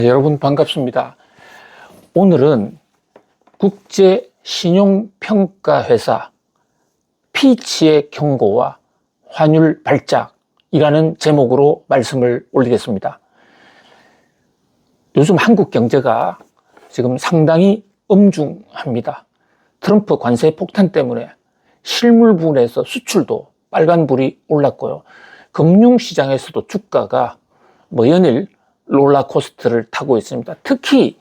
여러분 반갑습니다. 오늘은 국제신용평가회사 피치의 경고와 환율 발작이라는 제목으로 말씀을 올리겠습니다. 요즘 한국 경제가 지금 상당히 엄중합니다. 트럼프 관세 폭탄 때문에 실물 부분에서 수출도 빨간불이 올랐고요. 금융시장에서도 주가가 연일 롤러코스터를 타고 있습니다. 특히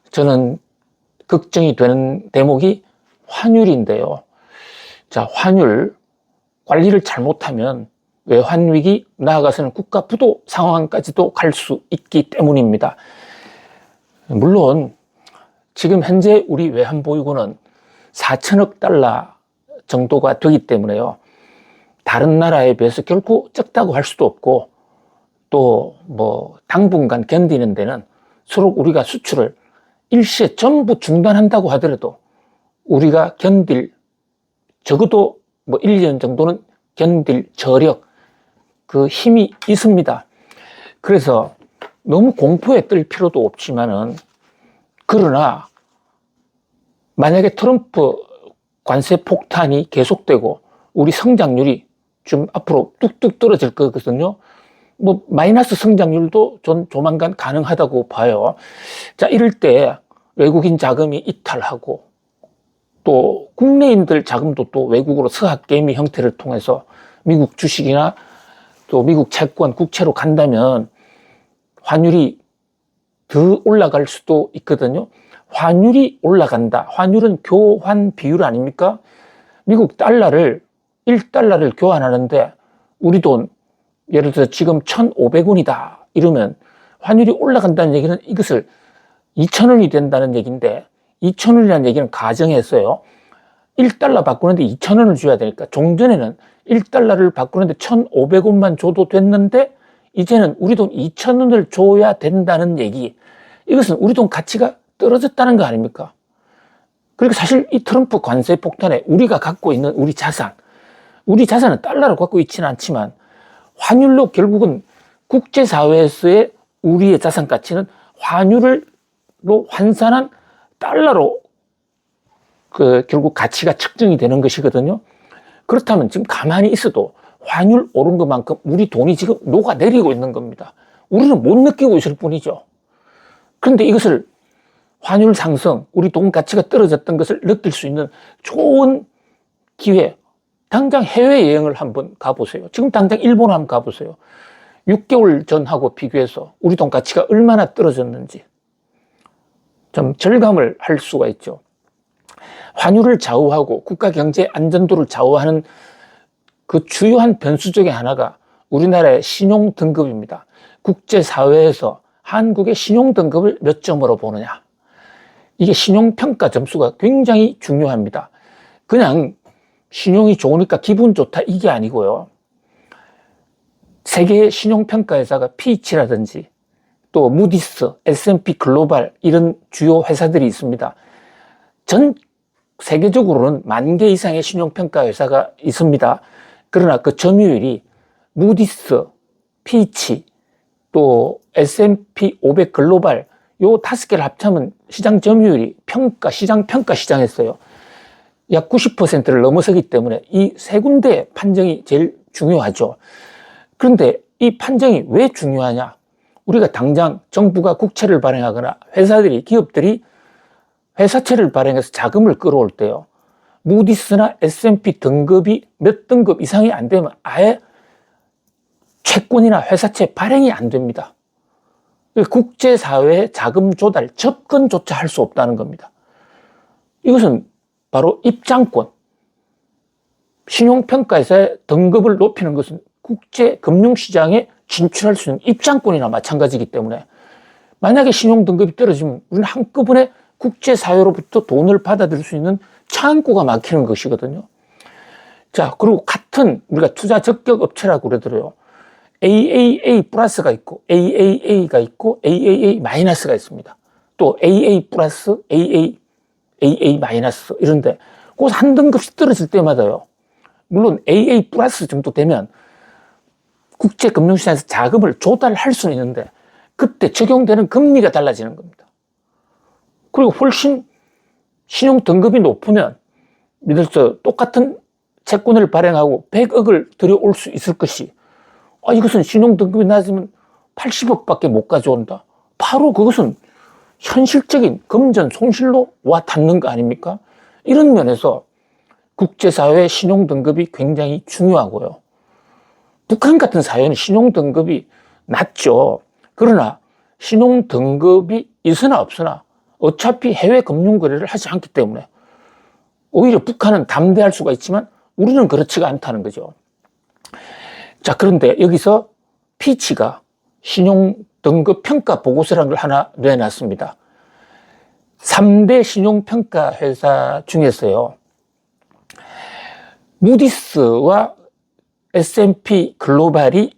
저는 걱정이 되는 대목이 환율인데요. 자, 환율 관리를 잘못하면 외환위기, 나아가서는 국가 부도 상황까지도 갈 수 있기 때문입니다. 물론 지금 현재 우리 외환보유고는 4천억 달러 정도가 되기 때문에요. 다른 나라에 비해서 결코 적다고 할 수도 없고 또 당분간 견디는 데는 서로 우리가 수출을 일시에 전부 중단한다고 하더라도 우리가 적어도 1년 정도는 견딜 저력, 그 힘이 있습니다. 그래서 너무 공포에 뜰 필요도 없지만은, 그러나 만약에 트럼프 관세 폭탄이 계속되고 우리 성장률이 좀 앞으로 뚝뚝 떨어질 거거든요. 마이너스 성장률도 전 조만간 가능하다고 봐요. 자, 이럴 때 외국인 자금이 이탈하고 또 국내인들 자금도 또 외국으로 서학개미 형태를 통해서 미국 주식이나 또 미국 채권, 국채로 간다면 환율이 더 올라갈 수도 있거든요. 환율이 올라간다. 환율은 교환 비율 아닙니까? 미국 달러를 1달러를 교환하는데 우리 돈 예를 들어 지금 1,500원이다 이러면 환율이 올라간다는 얘기는 이것을 2,000원이 된다는 얘기인데, 2,000원이라는 얘기는 가정했어요. 1달러 바꾸는데 2,000원을 줘야 되니까 종전에는 1달러를 바꾸는데 1,500원만 줘도 됐는데 이제는 우리 돈 2,000원을 줘야 된다는 얘기. 이것은 우리 돈 가치가 떨어졌다는 거 아닙니까? 그러니까 사실 이 트럼프 관세 폭탄에 우리가 갖고 있는 우리 자산은 달러로 갖고 있지는 않지만 환율로 결국은 국제사회에서의 우리의 자산 가치는 환율로 환산한 달러로 결국 가치가 측정이 되는 것이거든요. 그렇다면 지금 가만히 있어도 환율 오른 것만큼 우리 돈이 지금 녹아내리고 있는 겁니다. 우리는 못 느끼고 있을 뿐이죠. 그런데 이것을 환율 상승, 우리 돈 가치가 떨어졌던 것을 느낄 수 있는 좋은 기회, 당장 해외여행을 한번 가보세요. 지금 당장 일본 한번 가보세요. 6개월 전하고 비교해서 우리 돈 가치가 얼마나 떨어졌는지 좀 절감을 할 수가 있죠. 환율을 좌우하고 국가 경제 안전도를 좌우하는 그 주요한 변수 중에 하나가 우리나라의 신용 등급입니다. 국제사회에서 한국의 신용 등급을 몇 점으로 보느냐. 이게 신용평가 점수가 굉장히 중요합니다. 그냥 신용이 좋으니까 기분 좋다 이게 아니고요. 세계의 신용평가회사가 피치라든지 또 무디스, S&P 글로벌 이런 주요 회사들이 있습니다. 전 세계적으로는 10,000개 이상의 신용평가회사가 있습니다. 그러나 그 점유율이 무디스, 피치, 또 S&P 500 글로벌 요 5개를 합치면 시장 점유율이 시장 평가 시장에서요. 약 90%를 넘어서기 때문에 이 세 군데 판정이 제일 중요하죠. 그런데 이 판정이 왜 중요하냐? 우리가 당장 정부가 국채를 발행하거나 기업들이 회사채를 발행해서 자금을 끌어올 때요. 무디스나 S&P 등급이 몇 등급 이상이 안 되면 아예 채권이나 회사채 발행이 안 됩니다. 국제사회의 자금 조달, 접근조차 할 수 없다는 겁니다. 이것은 바로 입장권, 신용평가에서의 등급을 높이는 것은 국제 금융시장에 진출할 수 있는 입장권이나 마찬가지이기 때문에 만약에 신용등급이 떨어지면 우리는 한꺼번에 국제사회로부터 돈을 받아들일 수 있는 창구가 막히는 것이거든요. 자, 그리고 같은 우리가 투자 적격 업체라고 그러더라고요. AAA 플러스가 있고 AAA가 있고 AAA 마이너스가 있습니다. 또 AA 플러스, AA 마이너스 이런데 그 한 등급씩 떨어질 때마다요. 물론 AA 플러스 정도 되면 국제금융시장에서 자금을 조달할 수는 있는데 그때 적용되는 금리가 달라지는 겁니다. 그리고 훨씬 신용 등급이 높으면 예를 들어서 똑같은 채권을 발행하고 100억을 들여올 수 있을 것이 이것은 신용 등급이 낮으면 80억밖에 못 가져온다. 바로 그것은 현실적인 금전 손실로 와 닿는 거 아닙니까? 이런 면에서 국제사회의 신용 등급이 굉장히 중요하고요. 북한 같은 사회는 신용 등급이 낮죠. 그러나 신용 등급이 있으나 없으나 어차피 해외 금융 거래를 하지 않기 때문에 오히려 북한은 담대할 수가 있지만 우리는 그렇지가 않다는 거죠. 자, 그런데 여기서 피치가 신용 등급 평가 보고서라는 걸 하나 내놨습니다. 3대 신용 평가 회사 중에서요, 무디스와 S&P 글로벌이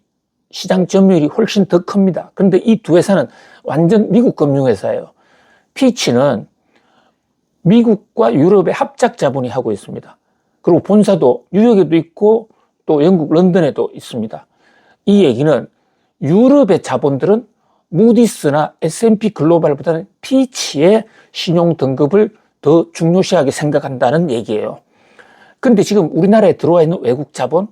시장 점유율이 훨씬 더 큽니다. 그런데 이 두 회사는 완전 미국 금융회사예요. 피치는 미국과 유럽의 합작 자본이 하고 있습니다. 그리고 본사도 뉴욕에도 있고 또 영국 런던에도 있습니다. 이 얘기는 유럽의 자본들은 무디스나 S&P 글로벌보다는 피치의 신용 등급을 더 중요시하게 생각한다는 얘기예요. 그런데 지금 우리나라에 들어와 있는 외국 자본,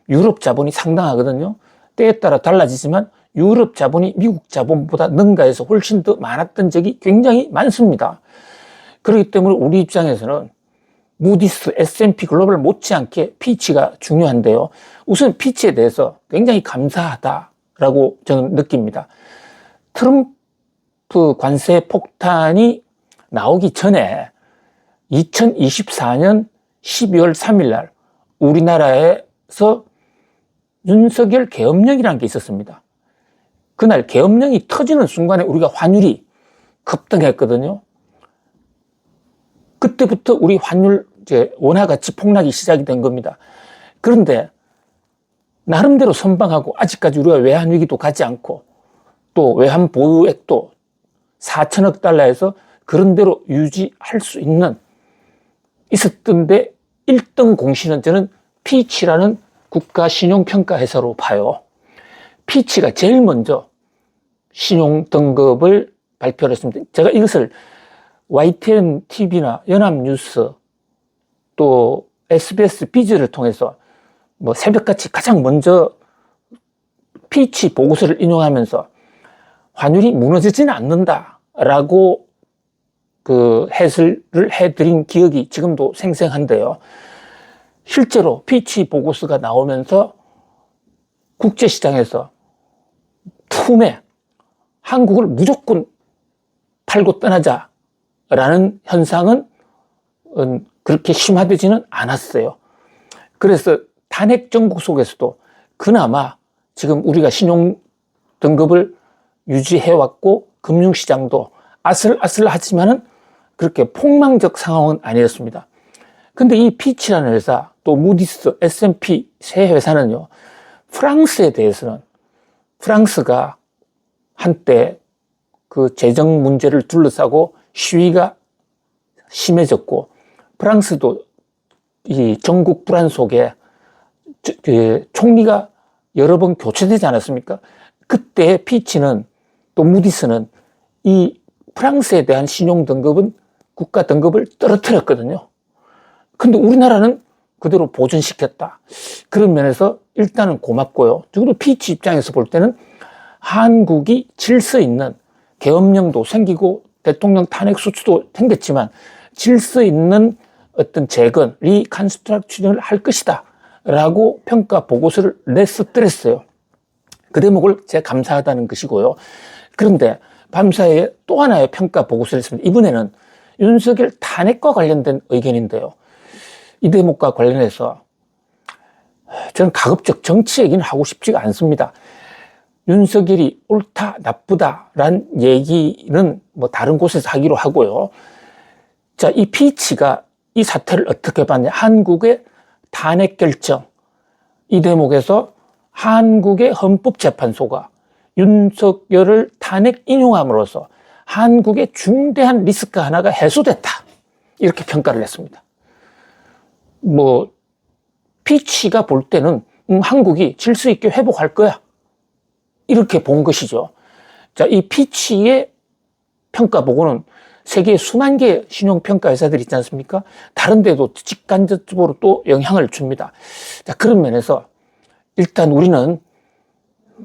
유럽 자본이 상당하거든요. 때에 따라 달라지지만 유럽 자본이 미국 자본보다 능가해서 훨씬 더 많았던 적이 굉장히 많습니다. 그렇기 때문에 우리 입장에서는 무디스, S&P 글로벌 못지않게 피치가 중요한데요. 우선 피치에 대해서 굉장히 감사하다라고 저는 느낍니다. 트럼프 관세 폭탄이 나오기 전에 2024년 12월 3일 날 우리나라에서 윤석열 계엄령이라는 게 있었습니다. 그날 계엄령이 터지는 순간에 우리가 환율이 급등했거든요. 그때부터 우리 환율 원화 가치 폭락이 시작이 된 겁니다. 그런데 나름대로 선방하고 아직까지 우리가 외환 위기도 가지 않고 또 외환 보유액도 4천억 달러에서 그런 대로 유지할 수 있었던데 1등 공신은 저는 피치라는 국가 신용평가 회사로 봐요. 피치가 제일 먼저 신용 등급을 발표를 했습니다. 제가 이것을 YTN TV나 연합뉴스 또 SBS 비즈를 통해서 새벽같이 가장 먼저 피치 보고서를 인용하면서 환율이 무너지지는 않는다라고 해설을 해드린 기억이 지금도 생생한데요. 실제로 피치 보고서가 나오면서 국제시장에서 품에 한국을 무조건 팔고 떠나자라는 현상은 그렇게 심화되지는 않았어요. 그래서 탄핵 정국 속에서도 그나마 지금 우리가 신용 등급을 유지해왔고 금융시장도 아슬아슬하지만은 그렇게 폭망적 상황은 아니었습니다. 근데 이 피치라는 회사, 또 무디스, S&P 세 회사는요, 프랑스에 대해서는 프랑스가 한때 그 재정 문제를 둘러싸고 시위가 심해졌고, 프랑스도 이 전국 불안 속에 총리가 여러 번 교체되지 않았습니까? 그때 피치는 또 무디스는 이 프랑스에 대한 신용 등급은 국가 등급을 떨어뜨렸거든요. 근데 우리나라는 그대로 보존시켰다. 그런 면에서 일단은 고맙고요. 그리고 피치 입장에서 볼 때는 한국이 질서 있는 계엄령도 생기고 대통령 탄핵 수치도 생겼지만 질서 있는 어떤 재건, 리컨스트럭션을 할 것이다 라고 평가 보고서를 냈었더랬어요. 그 대목을 제가 감사하다는 것이고요. 그런데 밤사이에 또 하나의 평가 보고서를 했습니다. 이번에는 윤석열 탄핵과 관련된 의견인데요. 이 대목과 관련해서 저는 가급적 정치 얘기는 하고 싶지가 않습니다. 윤석열이 옳다, 나쁘다란 얘기는 다른 곳에서 하기로 하고요. 자, 이 피치가 이 사태를 어떻게 봤냐. 한국의 탄핵 결정. 이 대목에서 한국의 헌법재판소가 윤석열을 탄핵 인용함으로써 한국의 중대한 리스크 하나가 해소됐다. 이렇게 평가를 했습니다. 피치가 볼 때는 한국이 질서 있게 회복할 거야. 이렇게 본 것이죠. 자, 이 피치의 평가 보고는 세계 수만 개의 신용평가 회사들이 있지 않습니까? 다른 데도 직간접적으로 또 영향을 줍니다. 자, 그런 면에서 일단 우리는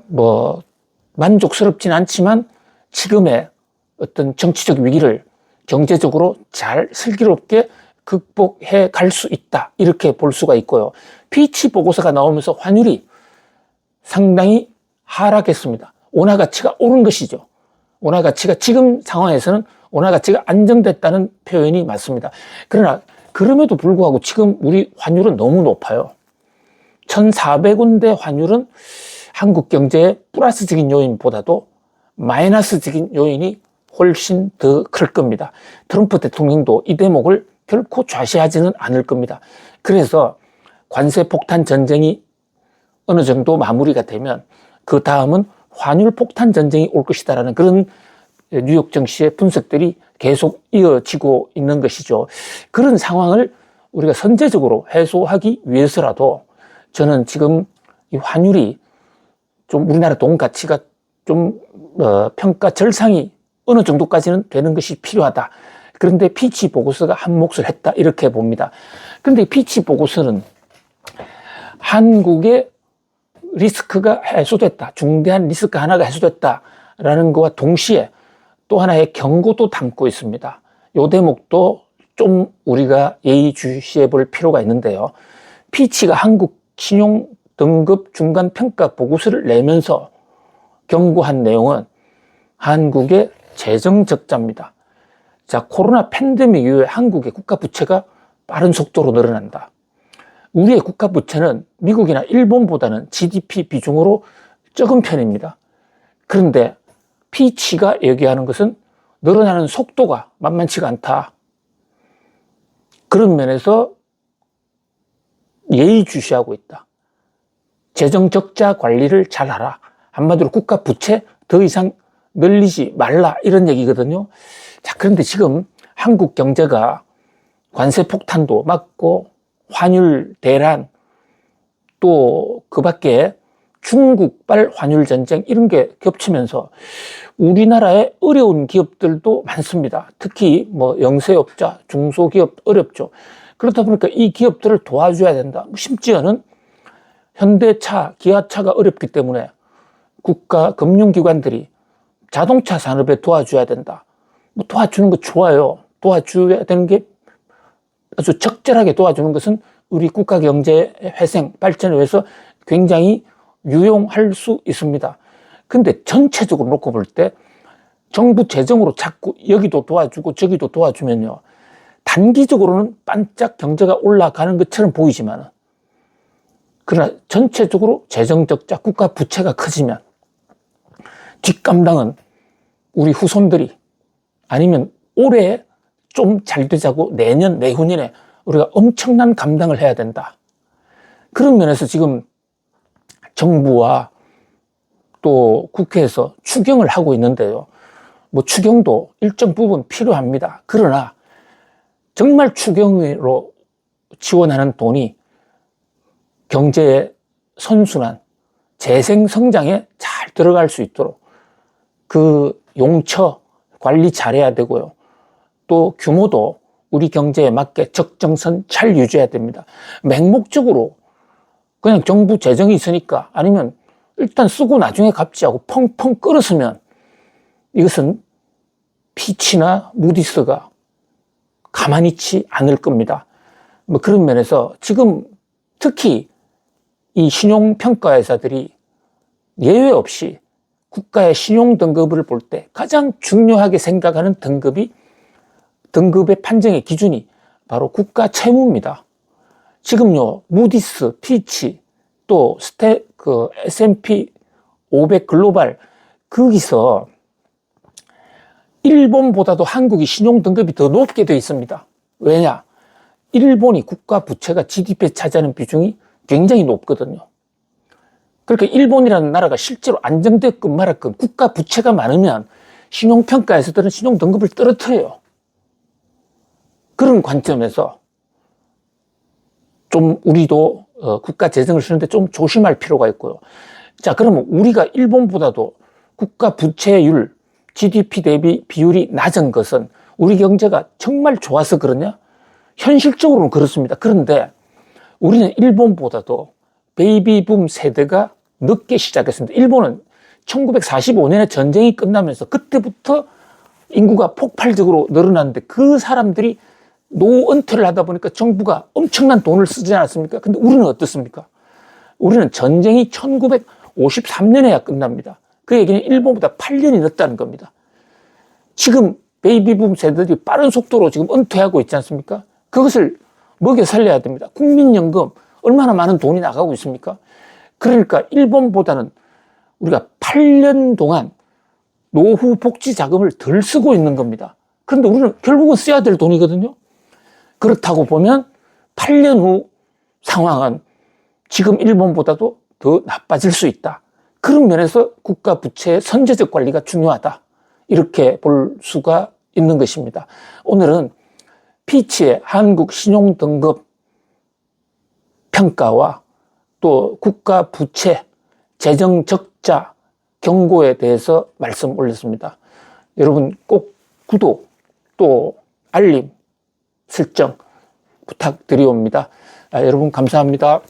뭐 만족스럽진 않지만 지금의 어떤 정치적 위기를 경제적으로 잘 슬기롭게 극복해 갈 수 있다, 이렇게 볼 수가 있고요. 피치 보고서가 나오면서 환율이 상당히 하락했습니다. 원화 가치가 오른 것이죠. 원화 가치가 지금 상황에서는 원화 가치가 안정됐다는 표현이 맞습니다. 그러나 그럼에도 불구하고 지금 우리 환율은 너무 높아요. 1,400원대 환율은 한국 경제의 플러스적인 요인보다도 마이너스적인 요인이 훨씬 더 클 겁니다. 트럼프 대통령도 이 대목을 결코 좌시하지는 않을 겁니다. 그래서 관세 폭탄 전쟁이 어느 정도 마무리가 되면 그 다음은 환율 폭탄 전쟁이 올 것이다라는 그런 뉴욕 증시의 분석들이 계속 이어지고 있는 것이죠. 그런 상황을 우리가 선제적으로 해소하기 위해서라도 저는 지금 이 환율이 좀 우리나라 돈 가치가 좀 평가 절상이 어느 정도까지는 되는 것이 필요하다. 그런데 피치 보고서가 한 몫을 했다, 이렇게 봅니다. 그런데 피치 보고서는 한국의 리스크가 해소됐다, 중대한 리스크 하나가 해소됐다라는 것과 동시에 또 하나의 경고도 담고 있습니다. 이 대목도 좀 우리가 예의주시해 볼 필요가 있는데요. 피치가 한국 신용 등급 중간 평가 보고서를 내면서 경고한 내용은 한국의 재정 적자입니다. 자, 코로나 팬데믹 이후에 한국의 국가 부채가 빠른 속도로 늘어난다. 우리의 국가 부채는 미국이나 일본보다는 GDP 비중으로 적은 편입니다. 그런데 피치가 얘기하는 것은 늘어나는 속도가 만만치가 않다. 그런 면에서 예의주시하고 있다. 재정 적자 관리를 잘하라. 한마디로 국가 부채 더 이상 늘리지 말라, 이런 얘기거든요. 자, 그런데 지금 한국 경제가 관세 폭탄도 맞고 환율 대란, 또 그 밖에 중국발 환율 전쟁, 이런 게 겹치면서 우리나라의 어려운 기업들도 많습니다. 특히 뭐 영세업자, 중소기업 어렵죠. 그렇다 보니까 이 기업들을 도와줘야 된다. 심지어는 현대차, 기아차가 어렵기 때문에 국가 금융기관들이 자동차 산업에 도와줘야 된다. 뭐 도와주는 거 좋아요. 도와줘야 되는 게 아주 적절하게 도와주는 것은 우리 국가 경제 회생, 발전을 위해서 굉장히 유용할 수 있습니다. 근데 전체적으로 놓고 볼 때 정부 재정으로 자꾸 여기도 도와주고 저기도 도와주면요, 단기적으로는 반짝 경제가 올라가는 것처럼 보이지만, 그러나 전체적으로 재정 적자, 국가 부채가 커지면 뒷감당은 우리 후손들이, 아니면 올해 좀 잘 되자고 내년, 내후년에 우리가 엄청난 감당을 해야 된다. 그런 면에서 지금 정부와 또 국회에서 추경을 하고 있는데요. 뭐 추경도 일정 부분 필요합니다. 그러나 정말 추경으로 지원하는 돈이 경제의 선순환, 재생 성장에 잘 들어갈 수 있도록 그 용처 관리 잘해야 되고요. 또 규모도 우리 경제에 맞게 적정선 잘 유지해야 됩니다. 맹목적으로 그냥 정부 재정이 있으니까, 아니면 일단 쓰고 나중에 갚지하고 펑펑 끌었으면 이것은 피치나 무디스가 가만히 있지 않을 겁니다. 뭐 그런 면에서 지금 특히 이 신용평가회사들이 예외 없이 국가의 신용 등급을 볼 때 가장 중요하게 생각하는 등급의 판정의 기준이 바로 국가 채무입니다. 지금요, 무디스, 피치, 또 S&P 500 글로벌, 거기서 일본보다도 한국이 신용 등급이 더 높게 되어 있습니다. 왜냐? 일본이 국가 부채가 GDP에 차지하는 비중이 굉장히 높거든요. 그러니까 일본이라는 나라가 실제로 안정됐건 말았건 국가 부채가 많으면 신용평가에서들은 신용 등급을 떨어뜨려요. 그런 관점에서 좀 우리도 국가 재정을 쓰는데 좀 조심할 필요가 있고요. 자, 그러면 우리가 일본보다도 국가 부채율, GDP 대비 비율이 낮은 것은 우리 경제가 정말 좋아서 그러냐? 현실적으로는 그렇습니다. 그런데 우리는 일본보다도 베이비붐 세대가 늦게 시작했습니다. 일본은 1945년에 전쟁이 끝나면서 그때부터 인구가 폭발적으로 늘어났는데 그 사람들이 노후 은퇴를 하다 보니까 정부가 엄청난 돈을 쓰지 않았습니까? 근데 우리는 어떻습니까? 우리는 전쟁이 1953년에야 끝납니다. 그 얘기는 일본보다 8년이 늦다는 겁니다. 지금 베이비붐 세대들이 빠른 속도로 지금 은퇴하고 있지 않습니까? 그것을 먹여 살려야 됩니다. 국민연금 얼마나 많은 돈이 나가고 있습니까? 그러니까 일본보다는 우리가 8년 동안 노후 복지 자금을 덜 쓰고 있는 겁니다. 그런데 우리는 결국은 써야 될 돈이거든요. 그렇다고 보면 8년 후 상황은 지금 일본보다도 더 나빠질 수 있다. 그런 면에서 국가 부채의 선제적 관리가 중요하다. 이렇게 볼 수가 있는 것입니다. 오늘은 피치의 한국 신용등급 평가와 또 국가 부채, 재정 적자 경고에 대해서 말씀 올렸습니다. 여러분 꼭 구독 또 알림 설정 부탁드리옵니다. 여러분 감사합니다.